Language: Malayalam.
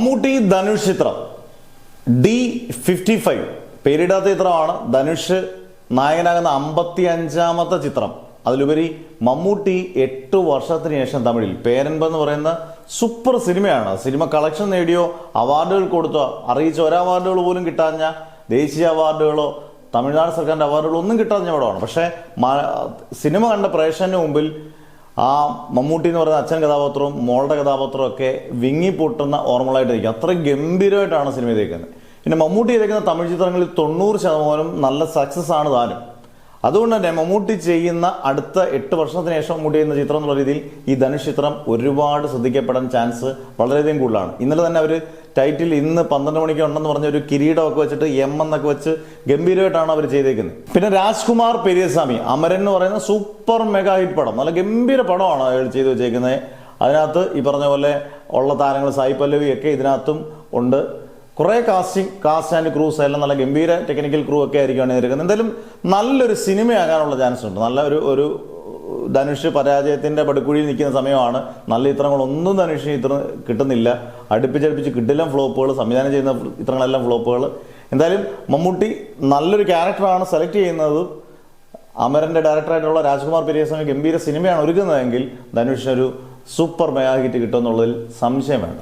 മമ്മൂട്ടി ധനുഷ് ചിത്രം D55 പേരിടാത്ത ചിത്രമാണ്. ധനുഷ് നായകനാകുന്ന 55ാമത്തെ ചിത്രം. അതിലുപരി മമ്മൂട്ടി 8 വർഷത്തിന് ശേഷം തമിഴിൽ പേരൻപ് എന്ന് പറയുന്ന സൂപ്പർ സിനിമയാണ്. സിനിമ കളക്ഷൻ നേടിയോ, അവാർഡുകൾ കൊടുത്തോ, അറിയിച്ച ഒരു അവാർഡുകൾ പോലും കിട്ടാഞ്ഞ, ദേശീയ അവാർഡുകളോ തമിഴ്നാട് സർക്കാരിൻ്റെ അവാർഡുകളോ ഒന്നും കിട്ടാഞ്ഞ പടമാണ്. പക്ഷേ സിനിമ കണ്ട പ്രേക്ഷകന് മുമ്പിൽ ആ മമ്മൂട്ടി എന്ന് പറയുന്ന അച്ഛൻ കഥാപാത്രവും മോളുടെ കഥാപാത്രവും ഒക്കെ വിങ്ങിപ്പൊട്ടുന്ന ഓർമ്മകളായിട്ടിരിക്കും. അത്രയും ഗംഭീരമായിട്ടാണ് സിനിമ ചെയ്തേക്കുന്നത്. പിന്നെ മമ്മൂട്ടി ചെയ്തേക്കുന്ന തമിഴ് ചിത്രങ്ങളിൽ 90% നല്ല സക്സസ് ആണ് താനും. അതുകൊണ്ട് തന്നെ മമ്മൂട്ടി ചെയ്യുന്ന അടുത്ത 8 വർഷത്തിന് ശേഷം മമ്മൂട്ടി ചെയ്യുന്ന ചിത്രം എന്നുള്ള രീതിയിൽ ഈ ധനുഷ് ചിത്രം ഒരുപാട് ശ്രദ്ധിക്കപ്പെടാൻ ചാൻസ് വളരെയധികം കൂടുതലാണ്. ഇന്നലെ തന്നെ അവർ ടൈറ്റിൽ ഇന്ന് 12 മണിക്ക് ഉണ്ടെന്ന് പറഞ്ഞ ഒരു കിരീടമൊക്കെ വെച്ചിട്ട് എന്നൊക്കെ വെച്ച് ഗംഭീരമായിട്ടാണ് അവർ ചെയ്തേക്കുന്നത്. പിന്നെ രാജ്കുമാർ പെരിയസ്വാമി അമരൻ എന്ന് പറയുന്ന സൂപ്പർ മെഗാ ഹിറ്റ് പടം, നല്ല ഗംഭീര പടമാണ് അയാൾ ചെയ്തു വെച്ചേക്കുന്നത്. അതിനകത്ത് ഈ പറഞ്ഞ പോലെ ഉള്ള താരങ്ങൾ സായി പല്ലവി ഒക്കെ ഇതിനകത്തും ഉണ്ട്. കുറേ കാസ്റ്റ് ആൻഡ് ക്രൂസ് എല്ലാം നല്ല ഗംഭീര ടെക്നിക്കൽ ക്രൂ ഒക്കെ ആയിരിക്കുകയാണ് എടുക്കുന്നത്. എന്തായാലും നല്ലൊരു സിനിമയാകാനുള്ള ചാൻസ് ഉണ്ട്. നല്ല ഒരു ധനുഷ് പരാജയത്തിന്റെ പടുക്കുഴിയിൽ നിൽക്കുന്ന സമയമാണ്. നല്ല ചിത്രങ്ങളൊന്നും ധനുഷിന് ഇത്ര കിട്ടുന്നില്ല. അടുപ്പിച്ചടുപ്പിച്ച് കിട്ടില്ല ഫ്ലോപ്പുകൾ, സംവിധാനം ചെയ്യുന്ന ചിത്രങ്ങളെല്ലാം ഫ്ലോപ്പുകൾ. എന്തായാലും മമ്മൂട്ടി നല്ലൊരു ക്യാരക്ടറാണ് സെലക്ട് ചെയ്യുന്നത്. അമരന്റെ ഡയറക്ടറായിട്ടുള്ള രാജ്കുമാർ പെരിയസ്വാമി ഗംഭീര സിനിമയാണ് ഒരുക്കുന്നതെങ്കിൽ ധനുഷിനൊരു സൂപ്പർ മെഗാ ഹിറ്റ് കിട്ടുമെന്നുള്ളതിൽ സംശയം വേണ്ട.